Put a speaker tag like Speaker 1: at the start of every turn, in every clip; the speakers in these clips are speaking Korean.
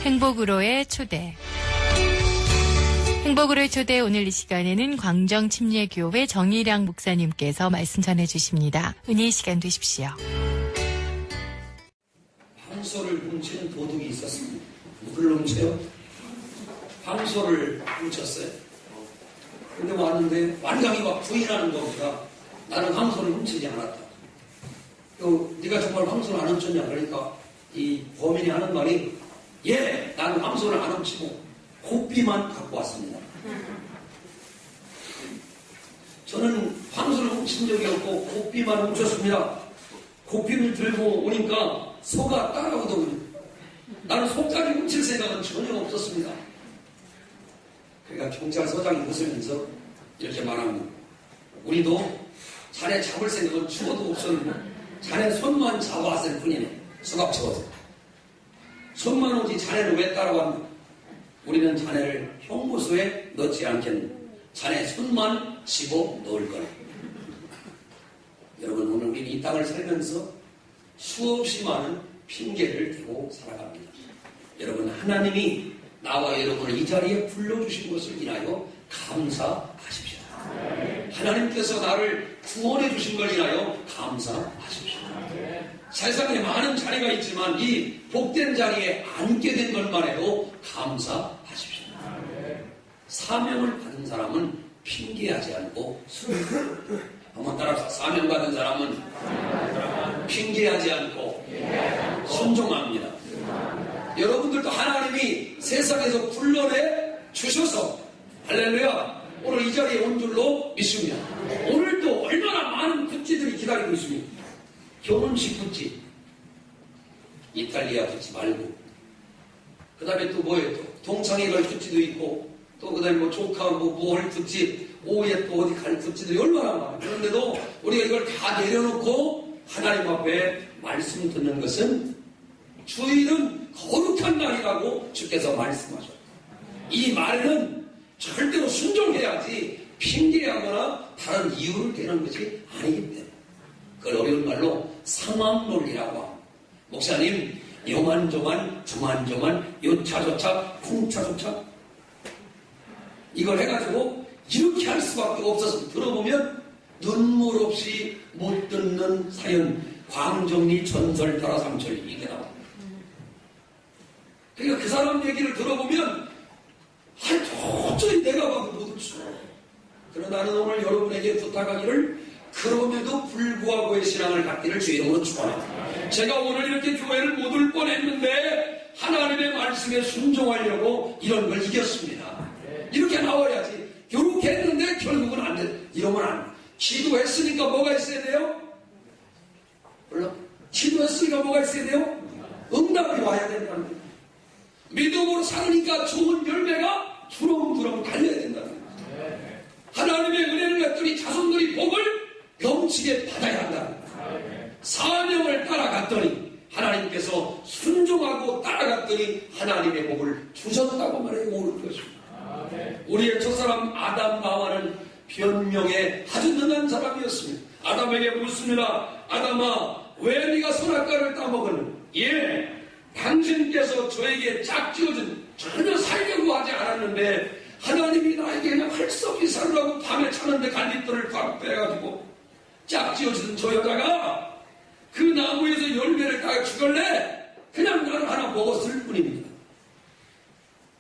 Speaker 1: 행복으로의 초대. 행복으로의 초대 오늘 이 시간에는 광정침례교회 정일양 목사님께서 말씀 전해주십니다. 은혜의 시간 되십시오.
Speaker 2: 황소를 훔치는 도둑이 있었습니다. 누굴 훔쳐요? 황소를 훔쳤어요. 근데 왔는데 완강히 막 부인하는 겁니다. 나는 황소를 훔치지 않았다. 네가 정말 황소를 안 훔쳤냐? 그러니까 이 범인이 하는 말이 예, 나는 황소를 안 훔치고 고삐만 갖고 왔습니다. 저는 황소를 훔친 적이 없고 고삐만 훔쳤습니다. 고삐를 들고 오니까 소가 따라오더군요. 나는 소까지 훔칠 생각은 전혀 없었습니다. 그러니까 경찰서장이 웃으면서 이렇게 말합니다. 우리도 자네 잡을 생각은 죽어도 없었는데 자네 손만 잡아왔을 뿐이네. 수갑 채워서. 손만 오지 자네는 왜 따라왔나? 우리는 자네를 형무소에 넣지 않겠는데 자네 손만 집어 넣을 거네. 여러분, 오늘 우리는 이 땅을 살면서 수없이 많은 핑계를 대고 살아갑니다. 여러분, 하나님이 나와 여러분을 이 자리에 불러주신 것을 인하여 감사하십시오. 하나님께서 나를 구원해 주신 걸 인하여 감사하십시오. 세상에 많은 자리가 있지만 이 복된 자리에 앉게 된 것만 해도 감사하십시오. 사명을 받은 사람은 핑계하지 않고 한번 따라서 사명 받은 사람은 핑계하지 않고 순종합니다. 여러분들도 하나님이 세상에서 불러내 주셔서 할렐루야 오늘 이 자리에 온 줄로 믿습니다. 오늘도 얼마나 많은 굿즈들이 기다리고 있습니다. 결혼식 굿즈, 이탈리아 굿즈 말고 그 다음에 또 뭐예요? 또 동창회 갈 굿즈도 있고 또 그 다음에 뭐 조카 뭐 할 굿즈, 오후에 또 어디 갈 굿즈도 얼마나 많아요. 그런데도 우리가 이걸 다 내려놓고 하나님 앞에 말씀 듣는 것은 주일은 거룩한 날이라고 주께서 말씀하셨어요. 이 말에는 절대로 순종해야지 핑계하거나 다른 이유를 대는 것이 아니기 때문에 그걸 어려운 말로 상황론이라고 합니다. 목사님, 요만저만, 저만저만, 요차저차, 쿵차저차 이걸 해가지고 이렇게 할 수밖에 없어서 들어보면 눈물 없이 못 듣는 사연 광정리 전설 다라삼철 이게 나옵니다. 그러니까 그 사람 얘기를 들어보면 도저히 내가 봐도 못 듣죠. 그러나 나는 오늘 여러분에게 부탁하기를 그럼에도 불구하고의 신앙을 갖기를 주의 이름으로 축원합니다. 제가 오늘 이렇게 교회를 못 올 뻔했는데 하나님의 말씀에 순종하려고 이런 걸 이겼습니다. 이렇게 나와야지. 이렇게 했는데 결국은 안 돼. 이러면 안 돼. 기도했으니까 뭐가 있어야 돼요? 몰라? 기도했으니까 뭐가 있어야 돼요? 응답이 와야 된다는 거예요. 믿음으로 살으니까 좋은 열매가 주렁주렁 달려야 된다는 거예요. 하나님의 은혜를 받더니 자손들이 복을 넘치게 받아야 한다. 사명을 따라갔더니 하나님께서 순종하고 따라갔더니 하나님의 복을 주셨다고 말해 옳은 것입니다. 우리의 첫사람 아담 나와는 변명에 아주 능한 사람이었습니다. 아담에게 묻습니다. 아담아, 왜 네가 선악과를 따먹었느냐? 예, 당신께서 저에게 짝지어준 전혀 살려고 하지 않았는데 하나님이 나에게 그냥 할 수 없이 살으라고 밤에 차는데 갈빗돌을 꽉 빼가지고 짝지어주던 저 여자가 그 나무에서 열매를 다 주길래 그냥 나는 하나 먹었을 뿐입니다.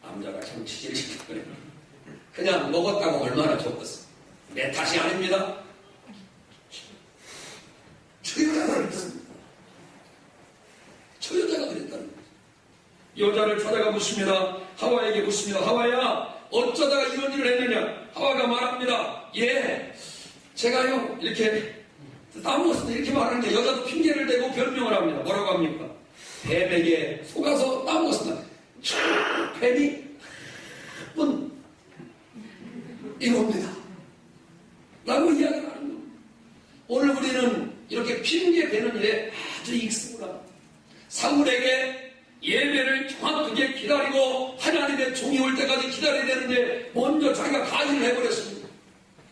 Speaker 2: 남자가 참 치질시켰거든요. 그냥 먹었다고 얼마나 좋겠어. 내 탓이 아닙니다. 저 여자가 그랬습니다. 저 여자가 그랬다는 거죠. 여자를 찾아가 묻습니다. 하와에게 묻습니다. 하와야, 어쩌다가 이런 일을 했느냐? 하와가 말합니다. 예, 제가요 이렇게 따먹었습니다. 이렇게 말하는데 여자도 핑계를 대고 변명을 합니다. 뭐라고 합니까? 뱀에게 속아서 따먹었습니다. 뱀이 분 이겁니다. 라고 이야기를 하는 겁니다. 오늘 우리는 이렇게 핑계 대는 일에 아주 익숙합니다. 사울에게 예배를 정확하게 기다리고 하나님의 종이 올 때까지 기다려야 되는데 먼저 자기가 가지를 해버렸습니다.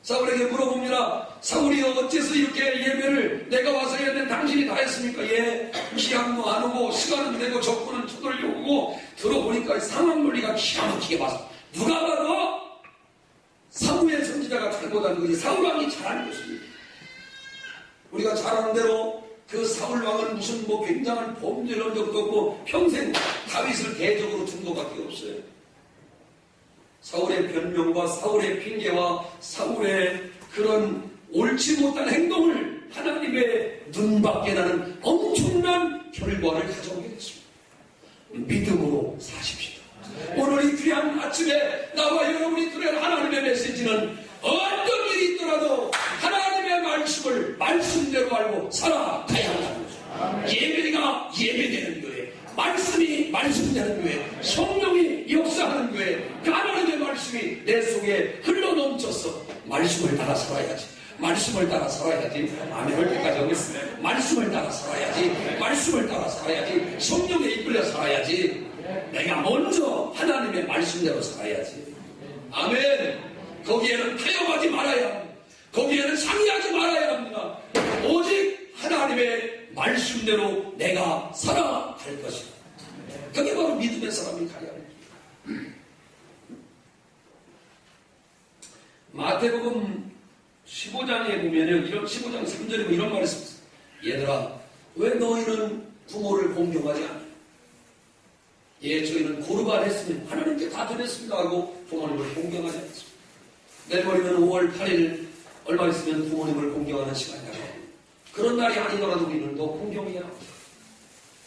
Speaker 2: 사울에게 물어봅니다. 사울이 어째서 이렇게 예배를 내가 와서 해야 되는 당신이 다 했습니까? 예, 기한도 안 오고 시간은 되고 적군은 쳐들려오고 들어보니까 상황 논리가 기가 막히게 봤어. 누가 봐도 사무엘 선지자가 잘못한 것이 사울왕이 잘한 것입니다. 우리가 잘 아는 대로 그 사울왕은 무슨 뭐 굉장한 범죄를 한 적도 없고 평생 다윗을 대적으로 둔 것밖에 없어요. 사울의 변명과 사울의 핑계와 사울의 그런 옳지 못한 행동을 하나님의 눈밖에 나는 엄청난 결과를 가져오게 됐습니다. 믿음으로 사십시오. 오늘 이 귀한 아침에 나와 여러분이 들어야 하나님의 메시지는 어떤 일이 있더라도 하나님의 말씀을 말씀대로 알고 살아가야 한다는 거죠. 예배가 예배되는 교회, 말씀이 말씀되는 교회, 성령이 역사하는 교회, 하나님의 말씀이 내 속에 흘러넘쳐서 말씀을 따라 살아야지. 말씀을 따라 살아야지. 아멘을 때까지 하겠습니다. 말씀을 따라 살아야지. 말씀을 따라 살아야지. 성령에 이끌려 살아야지. 내가 먼저 하나님의 말씀대로 살아야지. 아멘. 거기에는 타협하지 말아야 합니다. 거기에는 상의하지 말아야 합니다. 오직 하나님의 말씀대로 내가 살아갈 것이다. 그게 바로 믿음의 사람이 가야 합니다. 마태복음 15장에 보면은 이런 15장 3절에 보면 이런 말이 있습니다. 얘들아, 왜 너희는 부모를 공경하지 않냐? 예, 저희는 고르반 했으면 하나님께 다 드렸습니다 하고 부모님을 공경하지 않습니다. 내일 모레는 5월 8일 얼마 있으면 부모님을 공경하는 시간이 나갑니다. 그런 날이 아니더라도 우리는 더 공경해야 합니다.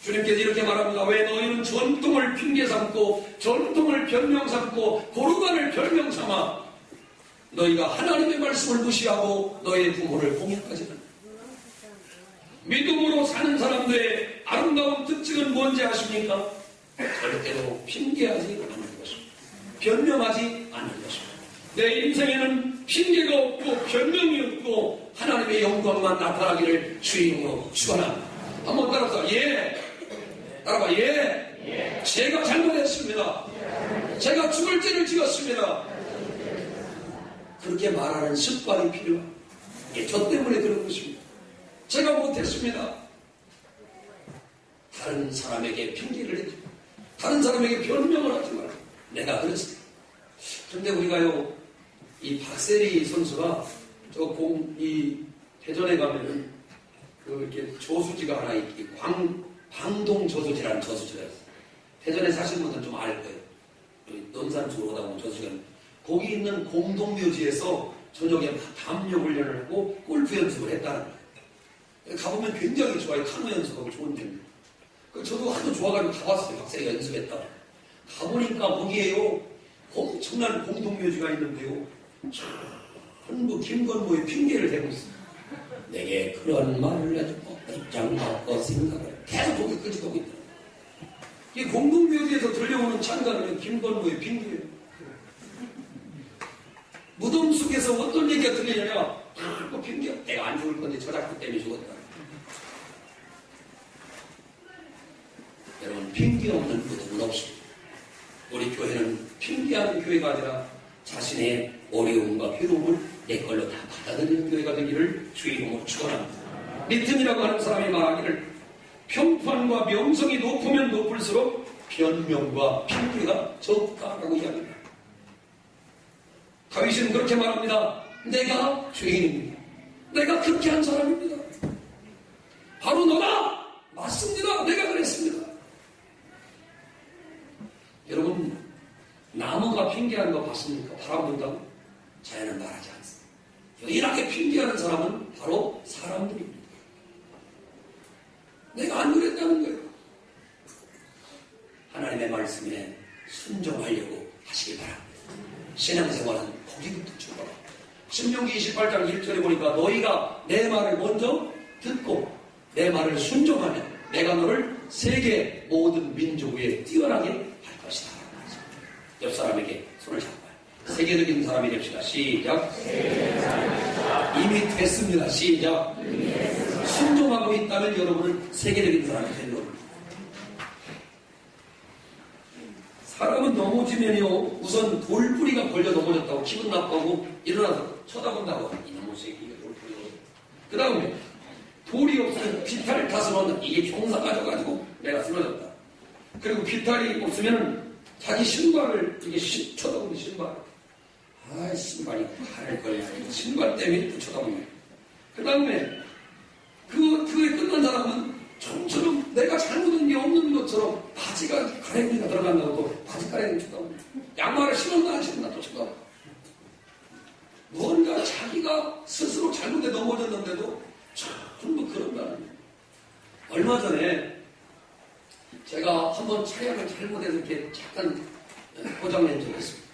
Speaker 2: 주님께서 이렇게 말합니다. 왜 너희는 전통을 핑계 삼고 전통을 변명 삼고 고르반을 변명 삼아 너희가 하나님의 말씀을 무시하고 너희의 부모를 공경하지 않는다. 믿음으로 사는 사람들의 아름다운 특징은 뭔지 아십니까? 절대로 핑계하지 않는 것입니다. 변명하지 않는 것입니다. 내 인생에는 핑계가 없고 변명이 없고 하나님의 영광만 나타나기를 주의 이름으로 축원합니다. 한번 따라서 예. 따라봐 예. 제가 잘못했습니다. 제가 죽을 죄를 지었습니다. 그렇게 말하는 습관이 필요합니다. 예, 저 때문에 그런 것입니다. 제가 못했습니다. 다른 사람에게 핑계를 해도 다른 사람에게 변명을 하지 말고 내가 그랬습니다. 그런데 우리가요, 이 박세리 선수가 이 대전에 가면은 이렇게 저수지가 하나 있기 방동 저수지라는 저수지가 있어요. 대전에 사시는 분들은 좀 알 거예요. 논산 쪽으로 오다 보면 저수지가 거기 있는 공동묘지에서 저녁에 담요 훈련을 하고 골프 연습을 했다는 거예요. 가보면 굉장히 좋아요. 카누 연습하고 좋은 데입니다. 저도 하도 좋아가지고 가봤어요. 박세리가 연습했다. 가보니까 거기에요, 엄청난 공동묘지가 있는데요, 전부 김건모의 핑계를 대고 있어요. 내게 그런 말을 해주고 입장 바꿔 생각을 계속 거기 끄집고 있다. 이 공동묘지에서 들려오는 찬가는 김건모의 핑계예요. 무덤 속에서 어떤 얘기가 들리냐면 그 핑계, 내가 안 죽을 건데 저 작품 때문에 죽었다. 여러분, 핑계 없는 무덤은 없습니다. 우리 교회는 핑계하는 교회가 아니라 자신의 어려움과 괴로움을 내 걸로 다 받아들이는 교회가 되기를 주의 이름으로 축원합니다. 리튼이라고 하는 사람이 말하기를 평판과 명성이 높으면 높을수록 변명과 핑계가 적다라고 이야기합니다. 다윗은 그렇게 말합니다. 내가 죄인입니다. 내가 그렇게 한 사람입니다. 바로 너다! 맞습니다. 내가 그랬습니다. 여러분, 나무가 핑계하는 거 봤습니까? 바람 분다고? 자연은 말하지 않습니다. 유일하게 핑계하는 사람은 바로 사람들입니다. 내가 안 그랬다는 거예요. 하나님의 말씀에 순종하려고 하시기 바랍니다. 신앙생활은 거기부터 출발합니다. 신명기 28장 1절에 보니까 너희가 내 말을 먼저 듣고 내 말을 순종하면 내가 너를 세계 모든 민족 위에 뛰어나게 할 것이다. 옆 사람에게 손을 잡아요. 세계적인 사람이 됩시다. 시작. 이미 됐습니다. 시작. 순종하고 있다면 여러분은 세계적인 사람이 된 겁니다. 사람은 넘어지면요, 우선 돌뿌리가 걸려 넘어졌다고 기분 나빠고 일어나서 쳐다본다고. 이놈의 새끼가 돌뿌리가. 그 다음에 돌이 없으면 비탈을 타서 넣는다. 이게 경사 가져가지고 내가 쓰러졌다. 그리고 비탈이 없으면 자기 신발을 이게 쳐다보는 신발. 아, 신발이 화를 걸려. 신발 때문에 또 쳐다보네. 그 다음에 그게 끝난 사람은 좀처럼 내가 잘못한 게 없는 것처럼 바지가 가랭이가 들어간다고 또 바지 가랭이 쳐다보네. 양말을 신었나 안 신었나 또 쳐다보네. 무언가 자기가 스스로 잘못에 넘어졌는데도 전부 그런다는 거예요. 얼마 전에 제가 한번 차량을 잘못해서 이렇게 잠깐 고장낸 적이 있습니다.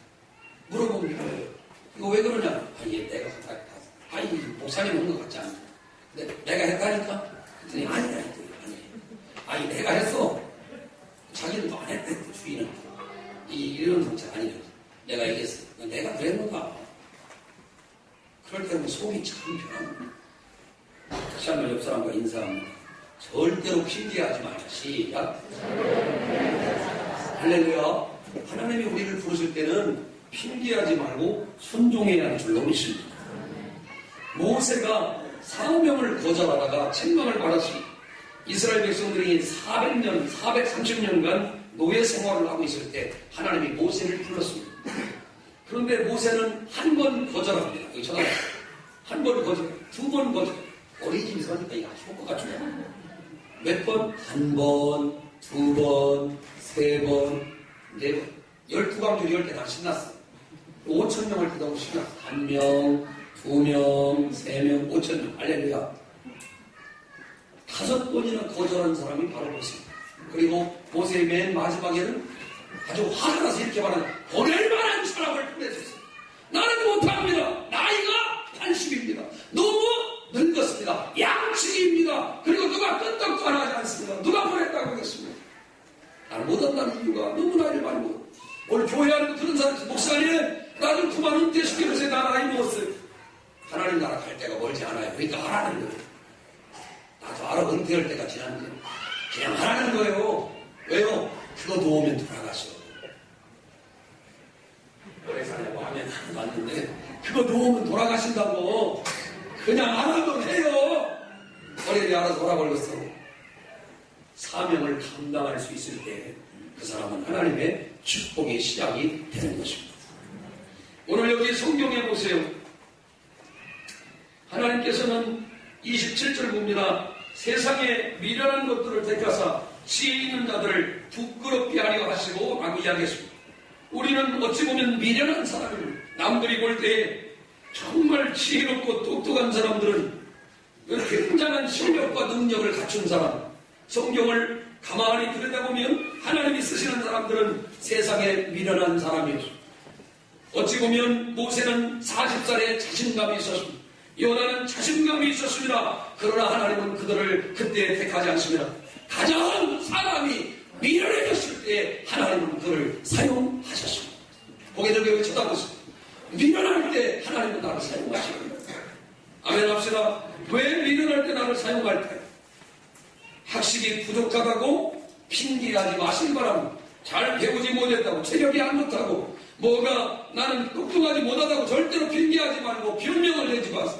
Speaker 2: 물어봅니다. 이거 왜 그러냐? 얘 내가 했다. 이 목사님 한 것 같지 않나? 근데 내가 했다니까? 그랬더니 아니 내가 했어. 자기는 또 안 했대, 주인은. 이런 상태 아니래. 내가 얘기했어. 내가 그랬는가? 그럴 때는 속이 참 편합니다. 다시 한번 옆 사람과 인사합니다. 절대로 핑계하지 말자. 시작. 할렐루야. 하나님이 우리를 부르실 때는 핑계하지 말고 순종해야 할 줄로 믿습니다. 모세가 사명을 거절하다가 책망을 받았습니다. 이스라엘 백성들이 400년, 430년간 노예 생활을 하고 있을 때 하나님이 모세를 불렀습니다. 그런데 모세는 한 번 거절합니다. 여기 쳐다보세요. 한 번 거절, 두 번 거절. 어린이집에서 하니까 이거 아주 효과가 좋아요. 몇 번? 한 번, 두 번, 세 번, 네 번. 12광주 이럴 때 다 신났어. 5,000명을 때도 신났어. 1명, 2명, 3명, 5,000명. 할렐루야. 5번이나 거절한 사람이 바로 모세입니다. 그리고 모세의 맨 마지막에는 아주 화가 나서 이렇게 말하는 보낼 만한 사람을 보내주세요. 나는 못합니다. 나이가 80입니다. 너무 늙었습니다. 양치기입니다. 그리고 누가 끄떡도 안 하지 않습니다. 누가 보냈다고 하겠습니다. 나는 못한다는 이유가 너무 나이를 많이 먹었어요. 오늘 교회 안에도 그런 사람이 목사님 나 좀 그만 은퇴시켜주세요. 나 나이 먹었어요. 하나님 나라 갈 때가 멀지 않아요. 그러니까 하라는 거예요. 나도 알아. 은퇴할 때가 지났는데 그냥 하라는 거예요. 왜요? 그거 놓으면 돌아가셔. 오래 살려고 하면 맞는데 그거 놓으면 돌아가신다고. 그냥 안 하면 해요. 어린이 알아서 돌아버렸어. 사명을 감당할 수 있을 때 그 사람은 하나님의 축복의 시작이 되는 것입니다. 오늘 여기 성경에 보세요. 하나님께서는 27절 봅니다. 세상에 미련한 것들을 택하사 지혜 있는 자들을 부끄럽게 하려 하시고 라고 이야기했습니다. 우리는 어찌 보면 미련한 사람입니다. 남들이 볼 때 정말 지혜롭고 똑똑한 사람들은 이렇게 굉장한 실력과 능력을 갖춘 사람, 성경을 가만히 들여다보면 하나님이 쓰시는 사람들은 세상에 미련한 사람이었습니다. 어찌 보면 모세는 40살에 자신감이 있었습니다. 요나는 자신감이 있었습니다. 그러나 하나님은 그들을 그때 택하지 않습니다. 가장 사람이 미련해졌을 때 하나님은 그를 사용하셨습니다. 고개 들고 여기 쳐다보세요. 미련할 때 하나님은 나를 사용하십니다. 아멘 합시다. 왜 미련할 때 나를 사용할까요? 학식이 부족하다고 핑계하지 마시기 바랍니다. 잘 배우지 못했다고, 체력이 안 좋다고, 뭐가 나는 똑똑하지 못하다고 절대로 핑계하지 말고 변명을 내지 마세요.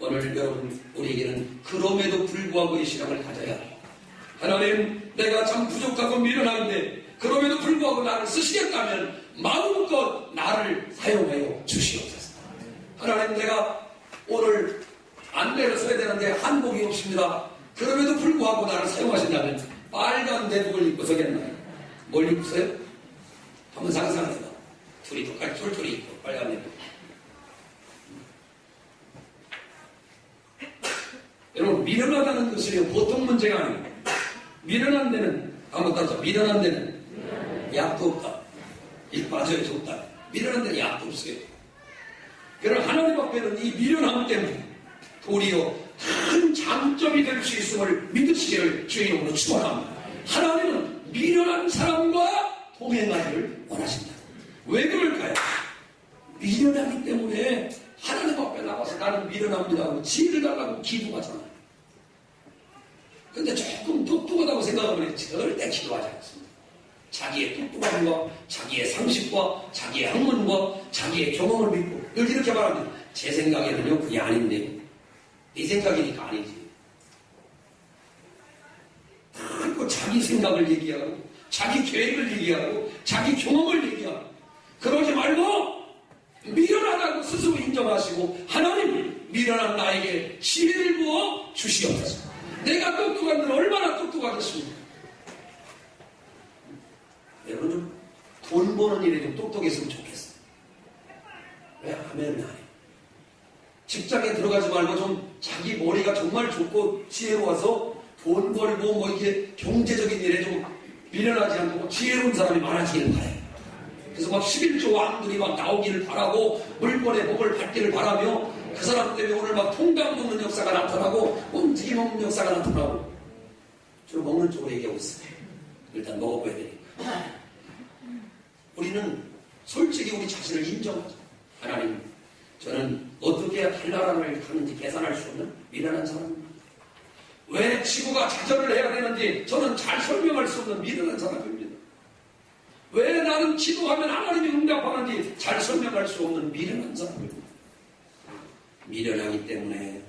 Speaker 2: 오늘 여러분 우리에게는 그럼에도 불구하고의 신앙을 가져야 합니다. 하나님 내가 참 부족하고 미련한데 그럼에도 불구하고 나를 쓰시겠다면 마음껏 나를 사용하여 주시옵소서. 하나님 내가 오늘 안내를 써야 되는데 한복이 없습니다. 그럼에도 불구하고 나를 사용하신다면 빨간 내복을 입고 서겠나요? 뭘 입고 서요? 한번 상상해봐. 둘이 똑같이 툴툴이 입고 빨간 내복. 여러분 미련하다는 것이 보통 문제가 아닙니다. 미련한 데는 한번 따라서 미련한 데는 약도 없다. 일 빠져야 좋다. 미련한 데는 약도 없어요. 그러나 하나님 앞에는 이 미련함 때문에 도리어 큰 장점이 될 수 있음을 믿으시기를 주의 이름으로 축원합니다. 하나님은 미련한 사람과 동행하기를 원하신다. 왜 그럴까요? 미련하기 때문에 하나님 앞에 나와서 나는 미련합니다 하고 지혜를 달라고 기도하잖아요. 근데 조금 똑똑하다고 생각하면 절대 기도하지 않습니다. 자기의 똑똑함과 자기의 상식과 자기의 학문과 자기의 경험을 믿고 늘 이렇게 말합니다. 제 생각에는요 그게 아닌데 네 생각이니까 아니지. 자꾸 자기 생각을 얘기하고 자기 계획을 얘기하고 자기 경험을 얘기하고 그러지 말고 미련하다고 스스로 인정하시고 하나님 미련한 나에게 지혜를 부어 주시옵소서. 내가 똑똑한들 얼마나 똑똑하겠습니까? 여러분 좀 돈 버는 일에 좀 똑똑했으면 좋겠어요. 왜 하면 안 해요? 직장에 들어가지 말고 좀 자기 머리가 정말 좋고 지혜로워서 돈 벌고 뭐 이게 경제적인 일에 좀 미련하지 않고 지혜로운 사람이 많아지길 바라요. 그래서 막 11조 왕들이 막 나오기를 바라고 물권의 복을 받기를 바라며 그 사람 때문에 오늘 막 통닭 먹는 역사가 나타나고 꽁튀기 먹는 역사가 나타나고 주로 먹는 쪽으로 얘기하고 있어요. 일단 먹어봐야 되니까. 우리는 솔직히 우리 자신을 인정하죠. 하나님, 저는 어떻게 해야 달나라를 가는지 계산할 수 없는 미련한 사람입니다. 왜 지구가 자전을 해야 되는지 저는 잘 설명할 수 없는 미련한 사람입니다. 왜 나는 기도하면 하나님이 응답하는지 잘 설명할 수 없는 미련한 사람입니다. 미련하기 때문에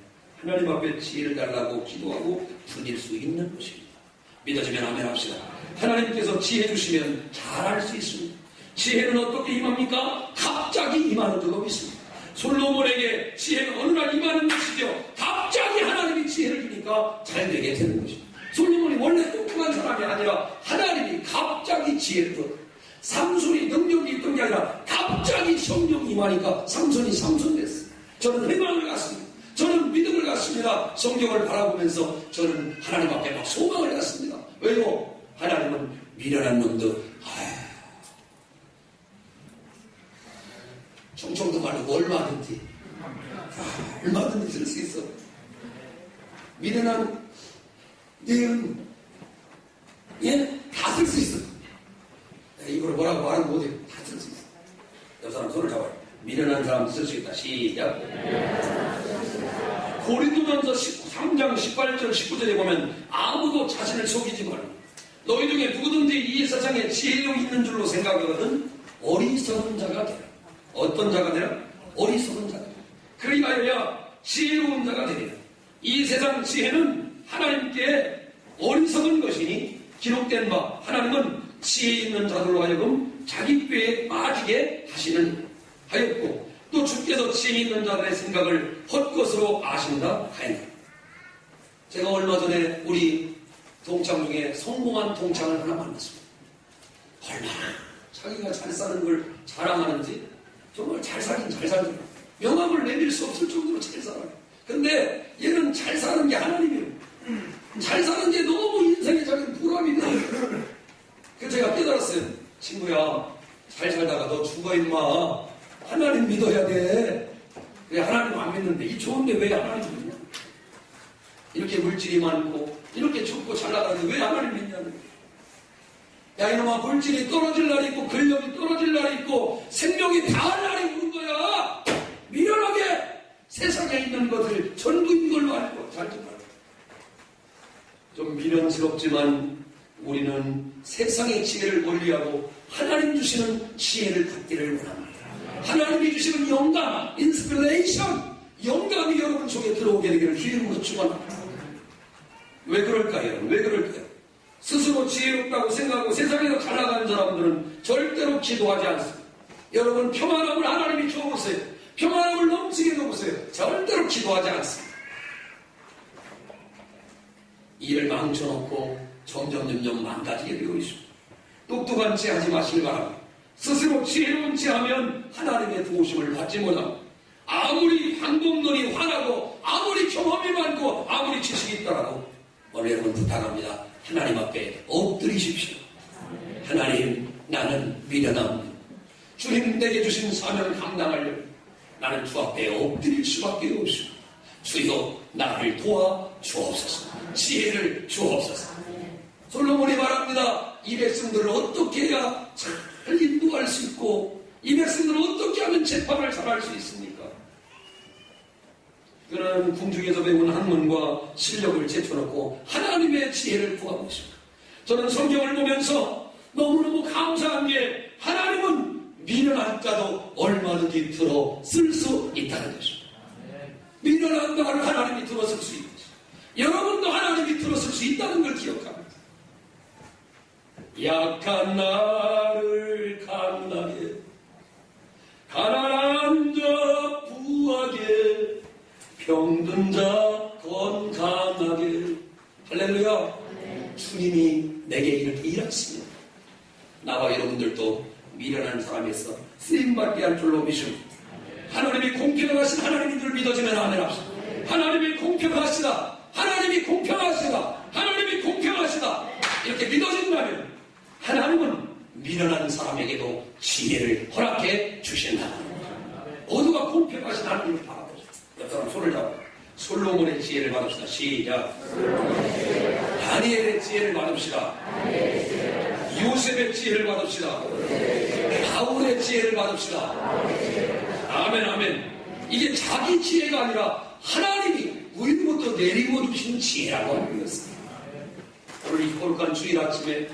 Speaker 2: 하나님 앞에 지혜를 달라고 기도하고 부릴 수 있는 것입니다. 믿어지면 아멘 합시다. 하나님께서 지혜 주시면 잘할 수 있습니다. 지혜는 어떻게 임합니까? 갑자기 임하는 적 없습니다. 솔로몬에게 지혜는 어느 날 임하는 것이죠. 갑자기 하나님이 지혜를 주니까 잘 되게 되는 것입니다. 솔로몬이 원래 똑똑한 사람이 아니라 하나님이 갑자기 지혜를 줬어요. 삼손이 능력이 있던 게 아니라 갑자기 성령이 임하니까 삼손이 삼손 됐어요. 저는 희망을 갖습니다. 저는 믿음을 갖습니다. 성경을 바라보면서 저는 하나님 앞에 막 소망을 갖습니다. 왜요? 하나님은 미련한 놈도 충청도 말로 얼마든지 얼마든지 쓸 수 있어. 미련한 내은 다 쓸 수 있어. 이걸 뭐라고 말은 못해요. 다 쓸 수 있어. 옆 사람 손을 잡아요. 미련한 사람 쓸 수 있다. 시작. 고린도전서 3장 18절 19절에 보면 아무도 자신을 속이지 말고 너희 중에 누구든지 이 세상에 지혜로 있는 줄로 생각하거든 어리석은 자가 되라. 어떤 자가 되라? 어리석은 자가 되라. 그리하여 지혜로운 자가 되리라. 이 세상 지혜는 하나님께 어리석은 것이니 기록된 바 하나님은 지혜 있는 자들로 하여금 자기 꾀에 빠지게 하시는 하였고 또 주께서 지혜 있는 자들의 생각을 헛것으로 아신다 하였다. 제가 얼마 전에 우리 동창 중에 성공한 동창을 하나 만났습니다. 얼마나 자기가 잘 사는 걸 자랑하는지 정말 잘 살긴 잘 살더라고요. 명함을 내밀 수 없을 정도로 잘 살아요. 근데 얘는 잘 사는 게 하나님이에요. 잘 사는 게 너무 인생에 자기는 보람이 돼요. 그래서 제가 깨달았어요. 친구야, 잘 살다가 너 죽어 임마. 하나님 믿어야 돼. 그래, 하나님 안 믿는데 이 좋은데 왜 하나님 믿냐? 이렇게 물질이 많고 이렇게 좋고 잘 나가는데 왜 하나님 믿냐는 거예요. 야 이놈아, 물질이 떨어질 날이 있고 근력이 떨어질 날이 있고 생명이 다할 날이 오는 거야. 미련하게 세상에 있는 것을 전부인 걸로 알고 잘 좀 알고. 좀 미련스럽지만 우리는 세상의 지혜를 멀리하고 하나님 주시는 지혜를 갖기를 원합니다. 하나님이 주시는 영감, 인스피레이션, 영감이 여러분 속에 들어오게 되기를 주님으로 축원합니다. 왜 그럴까요? 왜 그럴까요? 스스로 지혜롭다고 생각하고 세상에서 잘 나가는 사람들은 절대로 기도하지 않습니다. 여러분 평안함을 하나님이 줘보세요. 평안함을 넘치게 줘보세요. 절대로 기도하지 않습니다. 일을 망쳐놓고 점점 망가지게 되고 있습니다. 똑똑한 체 하지 마시길 바랍니다. 스스로 지혜로운 체 하면 하나님의 도우심을 받지 못합니다. 아무리 방법론이 환하고 아무리 경험이 많고 아무리 지식이 있더라도 오늘 여러분 부탁합니다. 하나님 앞에 엎드리십시오. 하나님, 나는 미련합니다. 주님 내게 주신 사명을 감당하려고 나는 주 앞에 엎드릴 수밖에 없습니다. 주여 나를 도와 주옵소서. 지혜를 주옵소서. 솔로몬이 말합니다. 이 백성들을 어떻게 해야 잘 인도할 수 있고 이 백성들을 어떻게 하면 재판을 잘할 수 있습니까? 그는 궁중에서 배운 학문과 실력을 제쳐놓고 하나님의 지혜를 구하고 있습니다. 저는 성경을 보면서 너무너무 감사한 게 하나님은 미련한 자도 얼마든지 들어 쓸 수 있다는 것입니다. 미련한 자를 하나님이 들어 쓸 수 있는 것입니다. 여러분도 하나님이 들어 쓸 수 있다는 걸 기억합니다. 약한 나를 강하게, 가난한 자 부하게, 병든 자 건강하게. 할렐루야. 주님이 내게 이렇게 일하십니다. 나와 여러분들도 미련한 사람에서 쓰임받게 할 줄로 믿습니다. 하나님이 공평하신 하나님인 줄 믿어지면 아멘 합시다. 하나님이 공평하시다. 하나님이 공평하시다. 하나님이 공평하시다. 이렇게 믿어진다면 하나님은 미련한 사람에게도 지혜를 허락해 주신다. 모두가 공평하신 하나님을 바라보자. 옆 사람 손을 잡고 솔로몬의 지혜를 받읍시다. 시작. 다니엘의 지혜를 받읍시다. 요셉의 지혜를 받읍시다. 바울의 지혜를 받읍시다. 아멘 아멘. 이게 자기 지혜가 아니라 하나님이 위로부터 내리고 주신 지혜라고 하는 것입니다. 오늘 이 거룩한 주일 아침에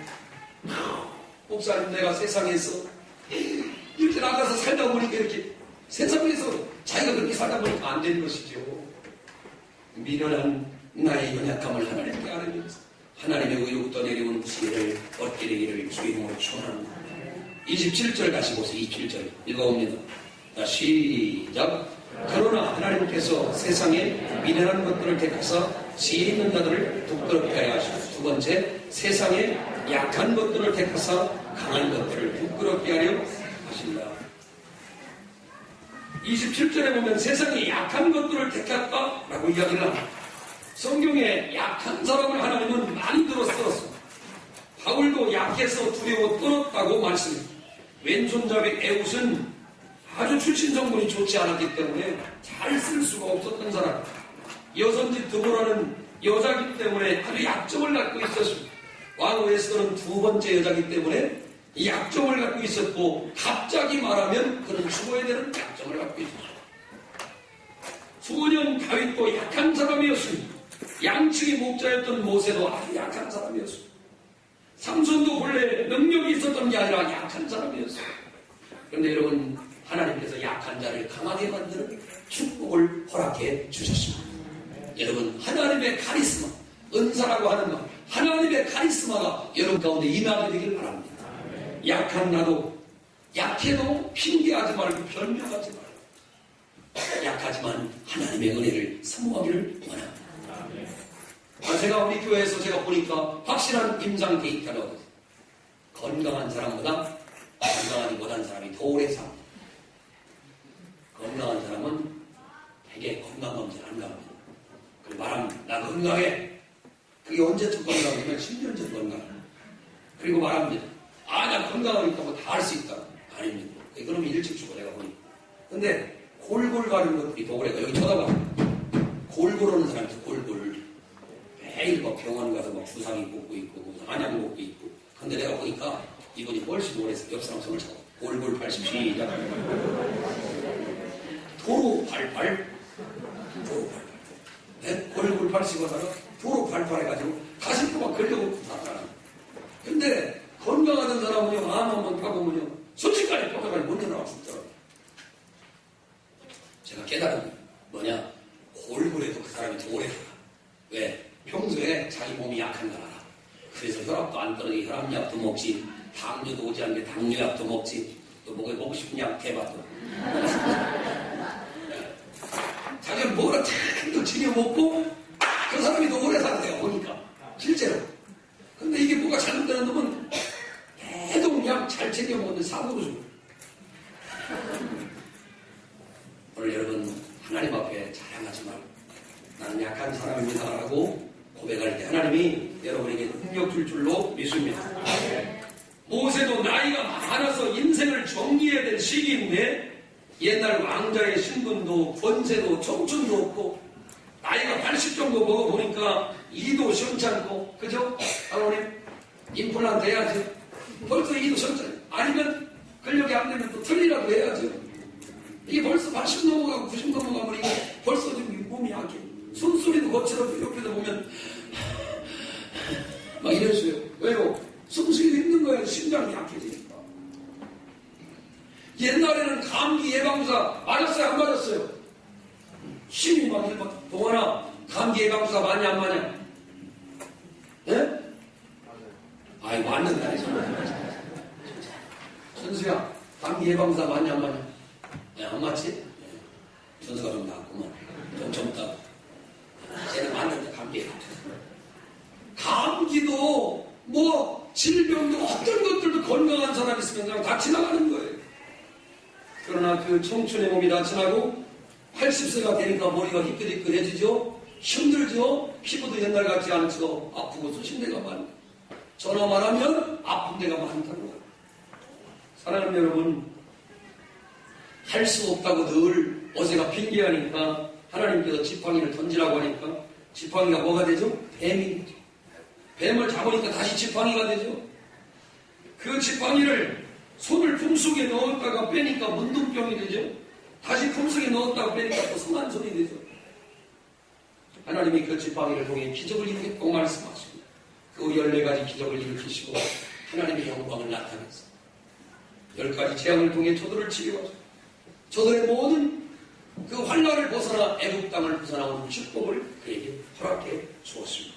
Speaker 2: 목사님, 내가 세상에서 이렇게 나가서 살다 보니까 이렇게 세상에서 자기가 그렇게 살다 보니까 안 되는 것이죠. 미련한 나의 연약함을 하나님께 아뢰면서 하나님의 위로부터 내려오는 지혜를 얻게 되기를 주의 이름으로 축원합니다. 27절 다시 보세요. 27절 읽어봅니다. 시작. 그러나 하나님께서 세상에 미련한 것들을 택하사 지혜 있는 자들을 부끄럽게 하여 하시고, 두 번째, 세상에 약한 것들을 택하사 강한 것들을 부끄럽게 하려 하신다. 27절에 보면 세상에 약한 것들을 택했다라고 이야기를 합니다. 성경에 약한 사람을 하나님은 많이 들었었습니다. 바울도 약해서 두려워 떨었다고 말씀합니다. 왼손잡이 에웃은 아주 출신 성분이 좋지 않았기 때문에 잘 쓸 수가 없었던 사람. 여선지 드보라는 여자기 때문에 아주 약점을 갖고 있었습니다. 왕 에스더는 두 번째 여자기 때문에 이 약점을 갖고 있었고, 갑자기 말하면 그는 죽어야 되는 약점을 갖고 있었습니다. 소년 다윗도 약한 사람이었습니다. 양측의 목자였던 모세도 아주 약한 사람이었습니다. 삼손도 본래 능력이 있었던 게 아니라 약한 사람이었어요. 그런데 여러분, 하나님께서 약한 자를 강하게 만드는 축복을 허락해 주셨습니다. 여러분, 하나님의 카리스마, 은사라고 하는 것, 하나님의 카리스마가 여러분 가운데 임하게 되길 바랍니다. 약한 나도, 약해도 핑계하지 말고 변명하지 말고, 약하지만 하나님의 은혜를 사모하기를 원합니다. 제가 우리 교회에서 제가 보니까 확실한 임상 데이터를 얻었어요. 건강한 사람보다 건강하지 못한 사람이 더 오래 삽니다. 건강한 사람은 되게 건강검진 안 갑니다. 그리고 말하면 나 건강해. 그게 언제쯤 건강하면 10년 전 건강해. 그리고 말합니다. 나 건강하니까 뭐 다 할 수 있다. 아닙니다. 그러면 일찍 죽어 내가 보니까. 근데 골골 가는 것들이 더 오래 가. 여기 쳐다봐. 골골 오는 사람들 골골. 매일 막 병원 가서 막 주사기 꽂고 있고 무슨 한약 먹고 있고. 근데 내가 보니까 이분이 훨씬 오래 옆 사람 손을 잡아. 골골 80 시작. 도로 발발. 도로 발발. 네? 골골 80 하다가 도로 발발해가지고 가슴도 막 걸려고 나타나. 근데 건강하던 사람은요, 암 한번 타보면요, 순식간에 뼈가가 못 일어나고 죽더라고요. 제가 깨달은 게 뭐냐? 골골해도 그 사람이 더 오래 살아. 왜? 평소에 자기 몸이 약한 걸 알아. 그래서 혈압도 안 떨어지게 혈압약도 먹지, 당뇨도 오지 않게 당뇨약도 먹지, 또 먹고 싶은 약 대봐도. 자기가 뭐라 탁도 지려 먹고 그 사람이 더 오래 살아요. 보니까 실제로. 근데 이게 뭐가 잘못되는 놈은 계속 약 잘 챙겨 먹는데 사고로 죽어요. 오늘 여러분 하나님 앞에 자랑하지 말고 나는 약한 사람입니다라고 고백할 때 하나님이 여러분에게 능력 줄 줄로 믿습니다. 모세도 나이가 많아서 인생을 정리해야 될 시기인데 옛날 왕자의 신분도 권세도 청춘도 없고 나이가 80 정도 먹어보니까 이도 시원찮고, 그죠? 하나님 임플란트 해야지. 벌써 이도 시원찮고, 아니면 근력이 안 되면 또 틀리라도 해야죠. 이게 벌써 80 넘어가고 90 넘어가면 이거 벌써 좀 몸이 약해. 숨소리도 거칠어도 옆에서 보면 막 이랬어요. 왜요? 숨쉬기 힘든 거예요. 심장이 약해지니까. 옛날에는 감기 예방주사 맞았어요? 안 맞았어요? 힘이 막 동원아 감기 예방주사 많이 안 맞냐? 예? 아니, 맞는다. 천수야, 감기 예방사 맞냐, 안 맞냐? 야, 안 맞지? 천수가 좀 낫구만. 좀 젊다. 쟤는 맞는데, 감기 예방사. 감기도, 뭐, 질병도 어떤 것들도 건강한 사람이 있으면 그냥 다 지나가는 거예요. 그러나 그 청춘의 몸이 다 지나고 80세가 되니까 머리가 희끗희끗해지죠. 힘들죠. 피부도 옛날 같지 않죠. 아프고 쑤신 데가 많고 전화만 하면 아픈 데가 많다는 거예요. 사랑하는 여러분, 할 수 없다고 늘 어제가 핑계하니까 하나님께서 지팡이를 던지라고 하니까 지팡이가 뭐가 되죠? 뱀이 되죠. 뱀을 잡으니까 다시 지팡이가 되죠. 그 지팡이를 손을 품속에 넣었다가 빼니까 문둥병이 되죠. 다시 품속에 넣었다가 빼니까 또 성한손이 되죠. 하나님이 그 지팡이를 통해 기적을 일으켰다고 말씀하십니다. 그 14가지 기적을 일으키시고 하나님의 영광을 나타내서 10가지 재앙을 통해 저들을 치료하시고 저들의 모든 그 환난을 벗어나 애국 땅을 벗어나오는 축복을 그에게 허락해 주었습니다.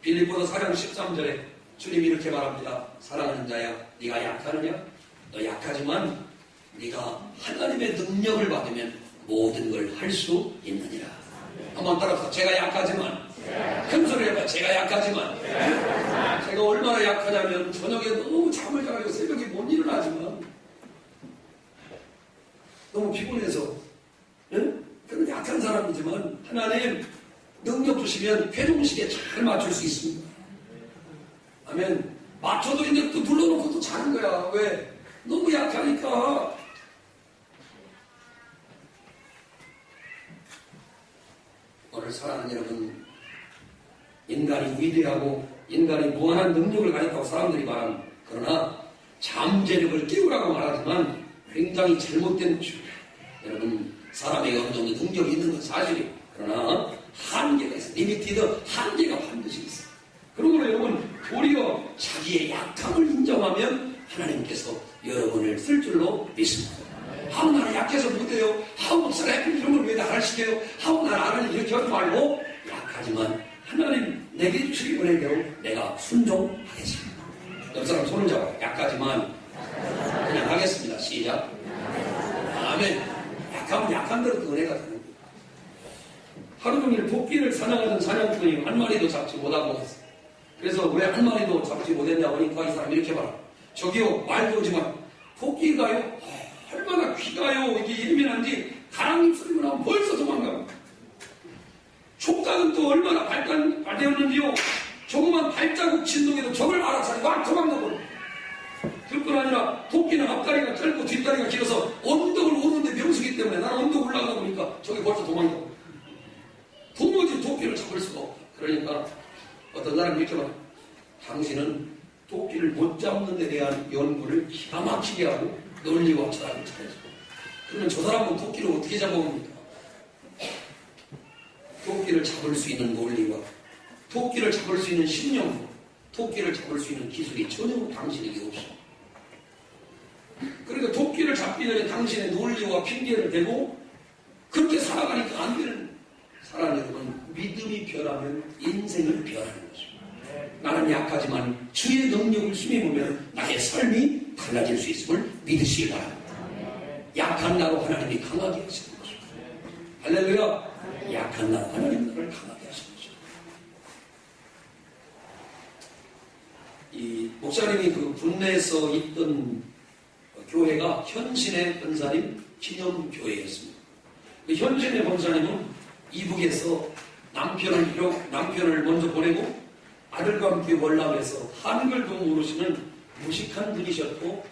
Speaker 2: 빌립보서 4장 13절에 주님이 이렇게 말합니다. 사랑하는 자야, 네가 약하느냐? 너 약하지만 네가 하나님의 능력을 받으면 모든 걸 할 수 있느니라. 한번 따라서 제가 약하지만, 큰 소리 해봐. 제가 약하지만, 제가 얼마나 약하냐면 저녁에 너무 잠을 자가지고 새벽에 못 일어나지만 너무 피곤해서, 그런 약한 사람이지만 하나님 능력 주시면 회종식에 잘 맞출 수 있습니다. 아멘. 맞춰도 이제 또 눌러놓고 또 자는 거야. 왜? 너무 약하니까. 오늘 사랑하는 여러분, 인간이 위대하고 인간이 무한한 능력을 가졌다고 사람들이 말합니다. 그러나 잠재력을 깨우라고 말하지만 굉장히 잘못된 주의예요. 여러분, 사람에게 어느 정도 능력이 있는 건 사실이에요. 그러나 한계가 있어요. 리미티드 한계가 반드시 있어요. 그러므로 여러분, 도리어 자기의 약함을 인정하면 하나님께서 여러분을 쓸 줄로 믿습니다. 하우 나는 약해서 못해요. 하우 목사가 약한 이런 걸 왜 다 하시게요? 하우 나는 안 하는 이렇게 하지 말고 약하지만 하나님 내게 주시기 원하는 대로 내가 순종하겠습니다. 옆 사람 손을 잡아요. 약하지만 그냥 하겠습니다. 시작. 아멘. 약하면 약한 대로 그 은혜가 되는 거예요. 하루 종일 토끼를 사냥하던 사냥꾼이 한 마리도 잡지 못하고 갔어요. 그래서 왜 한 마리도 잡지 못했냐고 하니까 이 사람이 이렇게 말합니다. 저기요, 말도 오지만 토끼가요? 얼마나 귀가요? 이게 예민한지 가랑잎 소리가 나면 벌써 도망가고 촉각은 또 얼마나 발달되었는지요. 조그만 발자국 진동에도 적을 알아차리고 막 도망가버려. 그뿐 아니라 토끼는 앞다리가 짧고 뒷다리가 길어서 언덕을 오르는데 명수기 때문에 나는 언덕 올라가다 보니까 저기 벌써 도망가고 도무지 토끼를 잡을 수가 없다. 그러니까 어떤 사람이 이렇게 말해. 당신은 토끼를 못 잡는 데 대한 연구를 기가 막히게 하고 논리와 철학을 잘해줘. 그러면 저 사람은 토끼를 어떻게 잡아옵니까? 토끼를 잡을 수 있는 논리와 토끼를 잡을 수 있는 신념과 토끼를 잡을 수 있는 기술이 전혀 당신에게 없습니다. 그러니까 토끼를 잡기 전에 당신의 논리와 핑계를 대고 그렇게 살아가니까 안 되는 사랑하는 여러분, 믿음이 변하면 인생을 변하는 것입니다. 나는 약하지만 주의 능력을 힘입으면 나의 삶이 달라질 수 있음을 믿으시기 바랍니다. 약한 나로 하나님이 강하게 하시는 것입니다. 할렐루야. 약한 나로 하나님 나를 강하게 하시는 것입니다. 이 목사님이 그 국내에서 있던 교회가 현신의 권사님 기념교회였습니다. 그 현신의 권사님은 이북에서 남편을 먼저 보내고 아들과 함께 월남에서 한글도 모르시는 무식한 분이셨고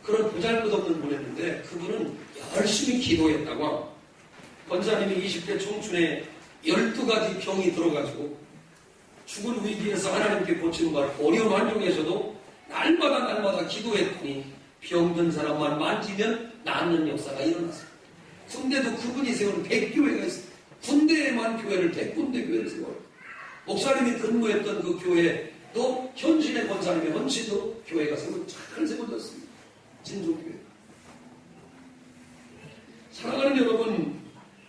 Speaker 2: 그런 보잘것없는 분이었는데 그분은 열심히 기도했다가 권사님이 20대 청춘에 12가지 병이 들어가지고 죽은 위기에서 하나님께 고치는 걸 어려운 환경에서도 날마다 기도했더니 병든 사람만 만지면 낫는 역사가 일어났어요. 군대도 그분이 세운 100교회가 있어요. 군대에만 교회를 100군데 교회를 세워요. 목사님이 근무했던 그 교회도 현신의 권사님의 헌신으로 교회가 잘 세워졌습니다. 진조교회. 사랑하는 여러분,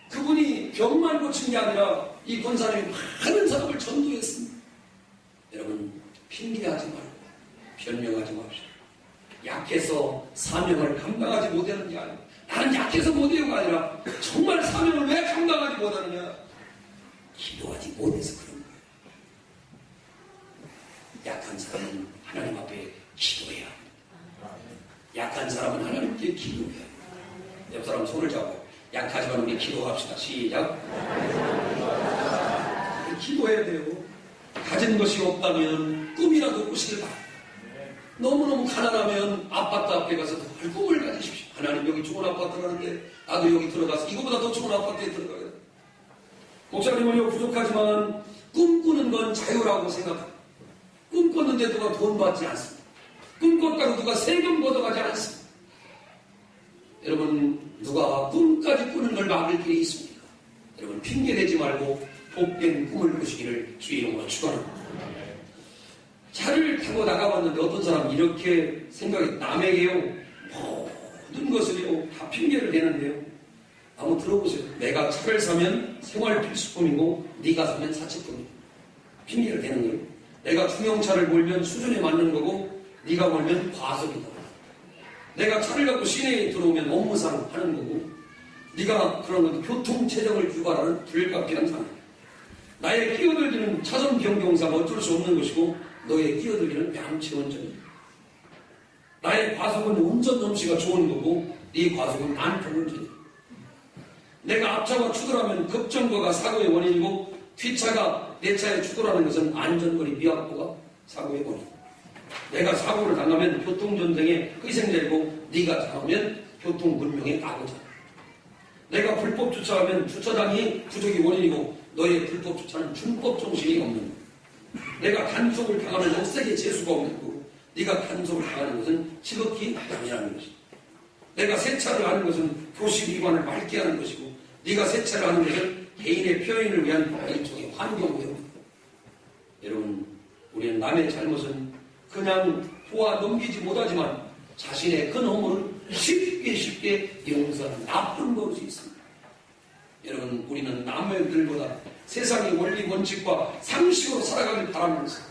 Speaker 2: 그분이 병만 고친 게 아니라 이 권사님이 많은 사람을 전도했습니다. 여러분, 핑계하지 말고 약해서 사명을 감당하지 못하는 게 아니라 나는 약해서 못해요가 아니라 정말 사명을 왜 감당하지 못하느냐? 기도하지 못해서 그런 거예요. 약한 사람은 하나님 앞에 기도해야 합니다. 약한 사람은 하나님께 기도해야 합니다. 옆 사람 손을 잡고 약하지만 우리 기도합시다. 시작. 기도해야 돼요. 가진 것이 없다면 꿈이라도 꾸시길 바랍니다. 너무너무 가난하면 아파트 앞에 가서 더 꿈을 가지십시오. 하나님 여기 좋은 아파트라는데 나도 여기 들어가서 이거보다 더 좋은 아파트에 들어가겠다. 목사님은요 부족하지만 꿈꾸는 건 자유라고 생각합니다. 꿈꿨는데 누가 돈 받지 않습니다. 꿈꿨다고 누가 세금 걷어가지 않습니다. 여러분 누가 꿈까지 꾸는 걸 막을 길이 있습니까? 여러분 핑계대지 말고 복된 꿈을 꾸시기를 주의 이름으로 축원합니다. 차를 타고 나가봤는데 어떤 사람이 이렇게 생각이 남에게요 모든 것을요 다 핑계를 대는데요. 한번 들어보세요. 내가 차를 사면 생활 필수품이고 네가 사면 사치품이고 핑계를 대는 거예요. 내가 중형차를 몰면 수준에 맞는 거고 네가 몰면 과속이다. 내가 차를 갖고 시내에 들어오면 업무상 하는 거고 네가 그런 건 교통체증을 유발하는 불가피한 상황. 나의 끼어들기는 차선 변경상 어쩔 수 없는 것이고 너의 끼어들기는 양치 운전이다. 나의 과속은 운전 솜씨가 좋은 거고 네 과속은 난폭 운전이다. 내가 앞차가 추돌하면 급정거가 사고의 원인이고 뒤차가 내 차에 추돌하는 것은 안전거리 미확보가 사고의 원인. 내가 사고를 당하면 교통전쟁의 희생자이고 네가 당하면 교통문명의 낙오자. 내가 불법 주차하면 주차장이 부족의 원인이고 너의 불법 주차는 준법 정신이 없는 거야. 내가 단속을 당하면 억세게 재수가 없는 거고 네가 단속을 당하는 것은 지극히 당연한 것이다. 내가 세차를 하는 것은 교식 위반을 맑게 하는 것이고 네가 세차를 하는 것은 개인의 표현을 위한 일종의 환경오염이다. 여러분 우리는 남의 잘못은 그냥 보아 넘기지 못하지만 자신의 큰 허물을 쉽게 용서하는 나쁜 버릇이 있습니다. 여러분 우리는 남들보다 세상의 원리 원칙과 상식으로 살아가길 바라면서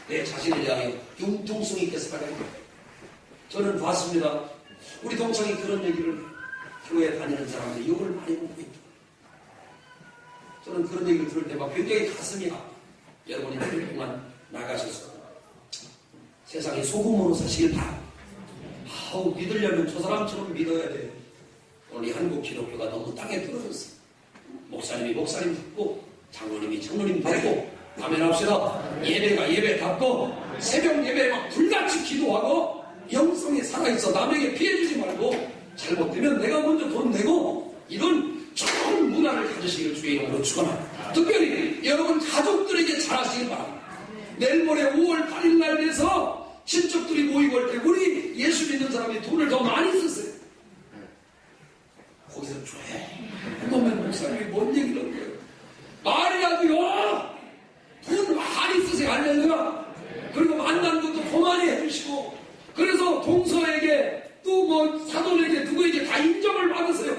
Speaker 2: 내 자신에 대하여 융통성 있게 살아가야 합니다. 저는 봤습니다. 우리 동창이 그런 얘기를 해요. 교회 다니는 사람들이 욕을 많이 먹고 있다. 저는 그런 얘기를 들을 때 막 굉장히 가슴이 아파. 여러분이 1년 동안 나가셔서 세상에 소금으로 사시길 바랍니다. 믿으려면 저 사람처럼 믿어야 돼요. 오늘 이 한국 기독교가 너무 땅에 떨어졌어요. 목사님이 목사님 듣고 장로님이 장로님 듣고 아멘 합시다. 예배가 예배답고 새벽 예배에 막 불같이 기도하고 영성에 살아있어 남에게 피해주지 말고 잘못되면 내가 먼저 돈 내고 이런 좋은 문화를 가지시기를 주의 이름으로 축원합니다. 특별히 여러분 가족들에게 잘하시길 바랍니다. 내일 모레 5월 8일 날 돼서 친척들이 모이고 할 때 우리 예수 믿는 사람이 돈을 더 많이 썼어요. 거기서 조용하면 목사님이 뭔 얘기를 하는 거예요. 말이라도요 돈 많이 쓰세요. 할렐루야. 그리고 만난 것도 더 많이 해주시고 그래서 동서에게 또 뭐 사돈에게 누구에게 다 인정을 받으세요.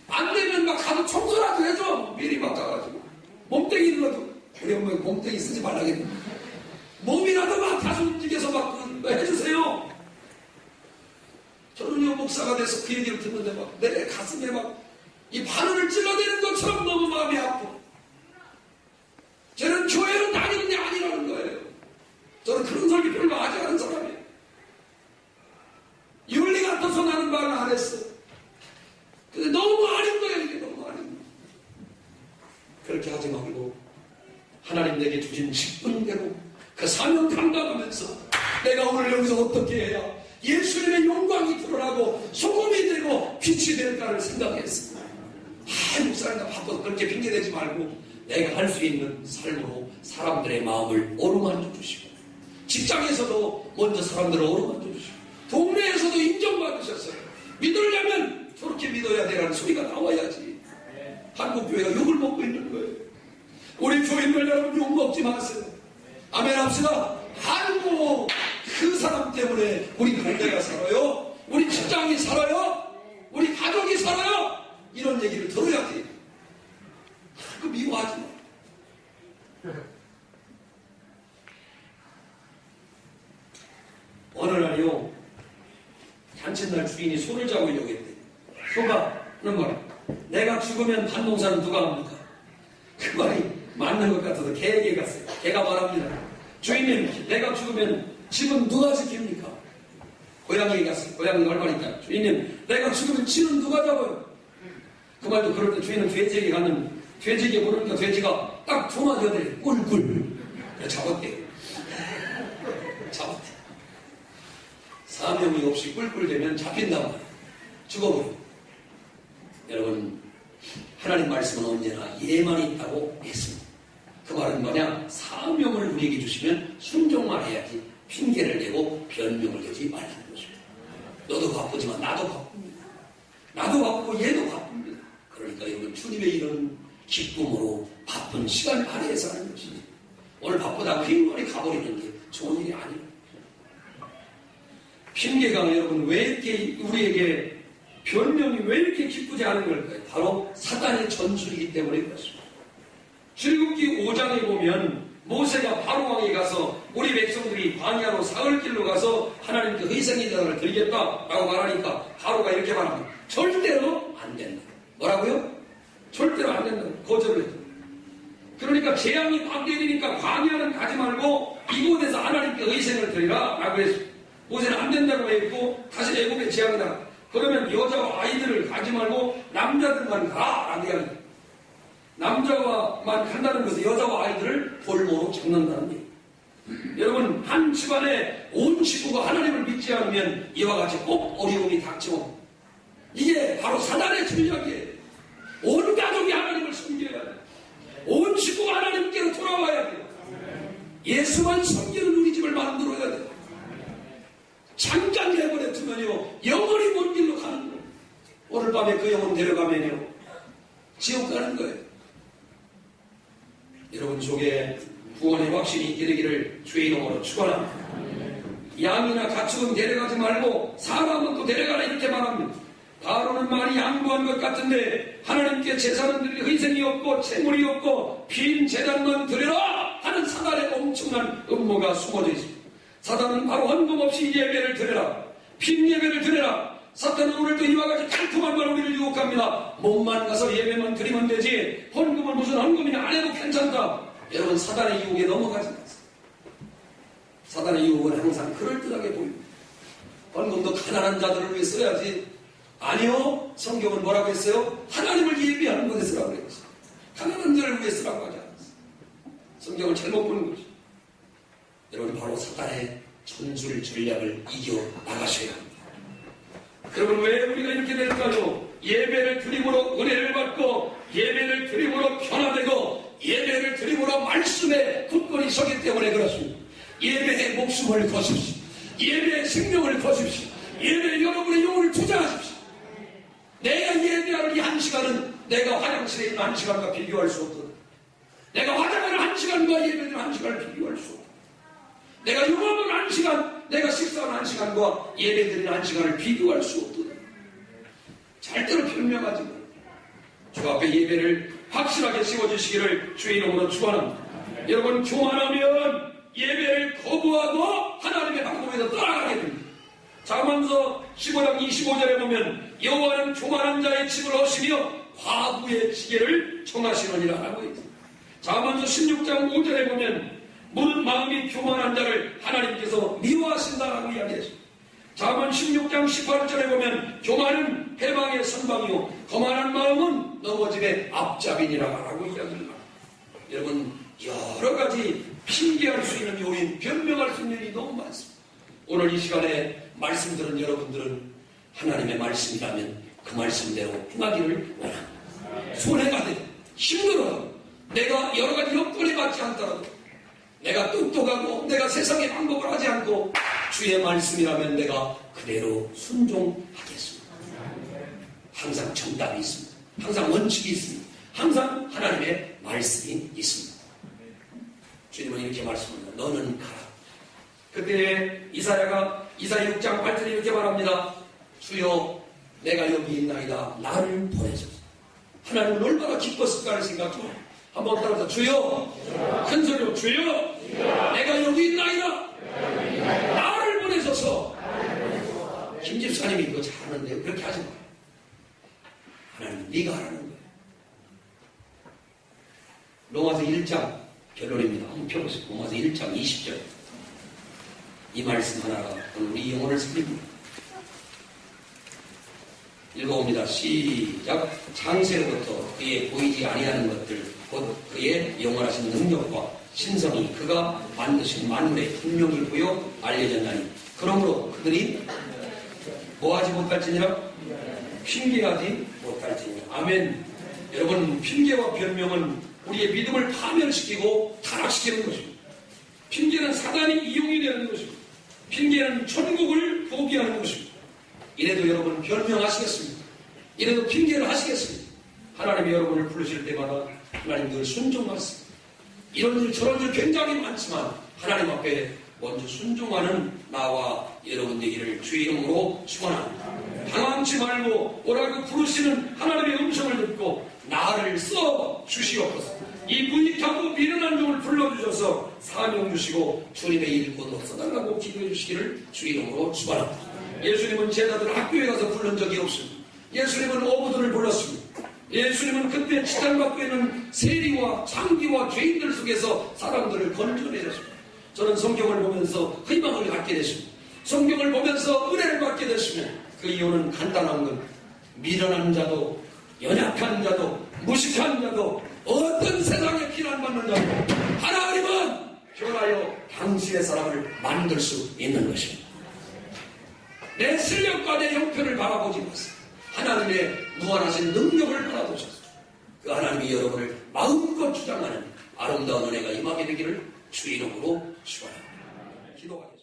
Speaker 2: 안 되면 막 가서 청소라도 해줘. 미리 막 가가지고 몸뚱이라도 우리 엄마가 몸뚱이 쓰지 말라겠네. 몸이라도 막 다시 움직여서 막 해주세요. 저는요 목사가 돼서 그 얘기를 듣는데 막 내 가슴에 막 이 바늘을 찔러대는 것처럼 너무 마음이 아파. 저는 교회로 다니는 게 아니라는 거예요. 저는 그런 설교 별로 하지 않은 사람이에요. 윤리 같아서 나는 말을 안 했어. 근데 너무 아닌 거예요. 이게 너무 아닌 거예요. 그렇게 하지 말고 하나님 내게 주신 직분대로 그 사명 감당하면서 내가 오늘 여기서 어떻게 해야 예수님의 영광이 드러나고 소금이 되고 빛이 될까를 생각했습니다. 목사님과 바빠서 그렇게 핑계대지 말고 내가 할 수 있는 삶으로 사람들의 마음을 어루만져 주시고 직장에서도 먼저 사람들을 어루만져 주시고 동네에서도 인정받으셨어요. 믿으려면 저렇게 믿어야 되라는 소리가 나와야지. 한국교회가 욕을 먹고 있는 거예요. 우리 교인들 여러분 욕 먹지 마세요. 아멘 합시다. 아이고 그 사람 때문에 우리 동네가 살아요. 우리 직장이 살아요. 우리 가족이 살아요. 이런 얘기를 들어야 돼. 그 미워하지 마. 오늘 날이요. 잔칫날 주인이 소를 잡으려고 했대. 소가 하는 말, 내가 죽으면 밭농사는 누가 합니까? 그 말이 맞는 것 같아서 개에게 갔어요. 개가 말합니다. 주인님, 내가 죽으면 집은 누가 지킵니까? 고양이에 갔어요. 고양이가 얼마니까. 주인님, 내가 죽으면 집은 누가 잡아요? 그 말도 그럴 때 주인은 돼지에게 갔는데 돼지에게 물으니까 돼지가 딱 두 마디 하더래. 꿀꿀. 그래 잡았대요. 잡았대. 사명이 없이 꿀꿀대면 잡힌단 말이에요. 죽어버려. 여러분, 하나님 말씀은 언제나 예만 있다고 했습니다. 그 말은 뭐냐? 사명을 우리에게 주시면 순종만 해야지 핑계를 대고 변명을 하지 말라는 것입니다. 너도 바쁘지만 나도 바쁩니다. 나도 바쁘고 얘도 바쁩니다. 그러니까 여러분, 주님의 이런 기쁨으로 바쁜 시간 안에 사는 것이지. 오늘 바쁘다고 핑계를 가버리는 게 좋은 일이 아니에요. 핑계가 여러분 왜 이렇게 우리에게 변명이 왜 이렇게 기쁘지 않은 걸까요? 바로 사단의 전술이기 때문에 그렇습니다. 출애굽기 5장에 보면 모세가 바로왕에 가서 우리 백성들이 광야로 사흘길로 가서 하나님께 희생의 제단을 드리겠다라고 말하니까 바로가 이렇게 말합니다. 절대로 안 된다. 뭐라고요? 절대로 안 된다. 거절을 했다. 그러니까 재앙이 방대되니까 광야는 가지 말고 이곳에서 하나님께 희생을 드리라 라고 했습니다. 모세는 안 된다고 했고 다시 애굽에 재앙이 나. 그러면 여자와 아이들을 가지 말고 남자들만 가라고 이야기합니다. 남자와만 간다는 것은 여자와 아이들을 볼모로 잡는다는 얘기예요. 여러분, 한 집안에 온 식구가 하나님을 믿지 않으면 이와 같이 꼭 어려움이 닥쳐옵니다. 이게 바로 사단의 전략이에요. 온 가족이 하나님을 섬겨야 돼요. 온 식구가 하나님께로 돌아와야 돼요. 예수만 섬기는 우리 집을 만들어야 돼요. 잠깐 내버려 두면요, 영원히 먼 길로 가는 거예요. 오늘 밤에 그 영혼 데려가면요, 지옥 가는 거예요. 여러분 속에 구원의 확신이 있게 되기를 주의 이름으로 축원합니다. 양이나 가축은 데려가지 말고 사람은 또 데려가라 이렇게 말합니다. 바로는 많이 양보한 것 같은데 하나님께 제사는 드릴 희생이 없고 채물이 없고 빈 제단만 드려라 하는 사단의 엄청난 음모가 숨어져 있습니다. 사단은 바로 헌금 없이 예배를 드려라, 빈 예배를 드려라. 사탄은 오늘도 이와 같이 깔끔한 말 우리를 유혹합니다. 몸만 가서 예배만 드리면 되지 헌금은 무슨 헌금이냐 안 해도 괜찮다. 여러분, 사단의 유혹에 넘어가지 마세요. 사단의 유혹은 항상 그럴듯하게 보입니다. 헌금도 가난한 자들을 위해 써야지. 아니요, 성경은 뭐라고 했어요? 하나님을 예배하는 곳에 쓰라고 그랬어요. 가난한 자를 위해 쓰라고 하지 않았어요. 성경을 잘못 보는 거죠. 여러분, 바로 사단의 전술 전략을 이겨 나가셔야 합니다. 여러분, 왜 우리가 이렇게 될까요? 예배를 드림으로 은혜를 받고 예배를 드림으로 변화되고 예배를 드림으로 말씀에 굳건히 서기 때문에 그렇습니다. 예배에 목숨을 거십시오. 예배에 생명을 거십시오. 예배에 여러분의 영혼을 투자하십시오. 내가 예배하는 이 한 시간은 내가 화장실에 있는 한 시간과 비교할 수 없다. 내가 화장하는 한 시간과 예배하는 한 시간을 비교할 수 없다. 내가 용업하는 한 시간, 내가 식사하는 한 시간과 예배드리는 한 시간을 비교할 수 없다. 절대로 변명하지 말고 주 앞에 예배를 확실하게 세워주시기를 주의 이름으로 축원합니다. 여러분, 교만하면 예배를 거부하고 하나님의 방법에서 떠나가게 됩니다. 잠언서 15장 25절에 보면 여호와는 교만한 자의 집을 허시며 과부의 지게를 정하시느니라 라고 있습니다. 잠언서 16장 5절에 보면 무릇 마음이 교만한 자를 하나님께서 미워하신다라고 이야기했습니다. 잠언 16장 18절에 보면 교만은 해방의 선방이요 거만한 마음은 넘어짐의 앞잡이니라라고 이야기합니다. 여러분, 여러 가지 핑계할 수 있는 요인, 변명할 수 있는 일이 너무 많습니다. 오늘 이 시간에 말씀 들은 여러분들은 하나님의 말씀이라면 그 말씀대로 행하기를 원합니다. 손해가 돼, 힘들어요. 내가 여러 가지 여건이 맞지 않더라도, 내가 똑똑하고 내가 세상의 방법을 하지 않고 주의 말씀이라면 내가 그대로 순종하겠습니다. 항상 정답이 있습니다. 항상 원칙이 있습니다. 항상 하나님의 말씀이 있습니다. 주님은 이렇게 말씀합니다. 너는 가라. 그때 이사야 6장 8절에 이렇게 말합니다. 주여, 내가 여기 있나이다. 나를 보내소서. 하나님은 얼마나 기뻤을까 하는 생각 좀 한번 따라서 주여, 큰 소리로 주여, 내가 여기 있나이다. 나를 보내소서. 김 집사님이 그거 잘하는데 그렇게 하지 마요. 하나님 네가 하라는 거예요. 로마서 1장 결론입니다. 한번 펴보세요. 로마서 1장 20절. 이 말씀 하나가 우리 영혼을 살립니다. 읽어봅니다. 시작. 창세로부터 그의 보이지 아니하는 것들 곧 그의 영원하신 능력과 신성이 그가 만드신 만물에 분명히 보여 알려졌나니 그러므로 그들이 뭐하지 못할지니라 핑계하지 못할지니라. 아멘. 여러분, 핑계와 변명은 우리의 믿음을 파멸시키고 타락시키는 것입니다. 핑계는 사단이 이용이 되는 것입니다. 핑계는 천국을 포기하는 것입니다. 이래도 여러분 변명하시겠습니까? 이래도 핑계를 하시겠습니까? 하나님이 여러분을 부르실 때마다 하나님 늘 순종하십니다. 이런 일 저런 일 굉장히 많지만 하나님 앞에 먼저 순종하는 나와 여러분 되기를 주의 이름으로 축원합니다. 당황치 말고 오라고 부르시는 하나님의 음성을 듣고 나를 써 주시옵소서. 이 부익하고 미련한 종을 불러주셔서 사명 주시고 주님의 일꾼으로 써달라고 기도해 주시기를 주의 이름으로 축원합니다. 예수님은 제자들 학교에 가서 부른 적이 없습니다. 예수님은 어부들을 불렀습니다. 예수님은 그때 지탄받고 있는 세리와 장기와 죄인들 속에서 사람들을 건져내셨습니다. 저는 성경을 보면서 희망을 갖게 됐습니다. 성경을 보면서 은혜를 받게 됐으면 그 이유는 간단한 것. 미련한 자도 연약한 자도 무식한 자도 어떤 세상에 피난받는 자도 하나님은 변하여 당신의 사람을 만들 수 있는 것입니다. 내 실력과 내 형편을 바라보지 마세요. 하나님의 무한하신 능력을 바라보셔서 그 하나님이 여러분을 마음껏 주장하는 아름다운 은혜가 임하게 되기를 주 이름으로 축원합니다. 기도하겠습니다.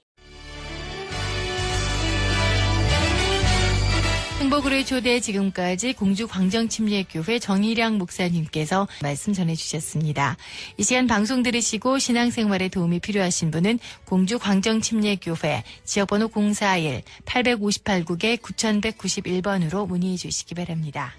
Speaker 1: 행복으로의 초대 지금까지 공주광정침례교회 정일양 목사님께서 말씀 전해주셨습니다. 이 시간 방송 들으시고 신앙생활에 도움이 필요하신 분은 공주광정침례교회 지역번호 041-858국에 9191번으로 문의해 주시기 바랍니다.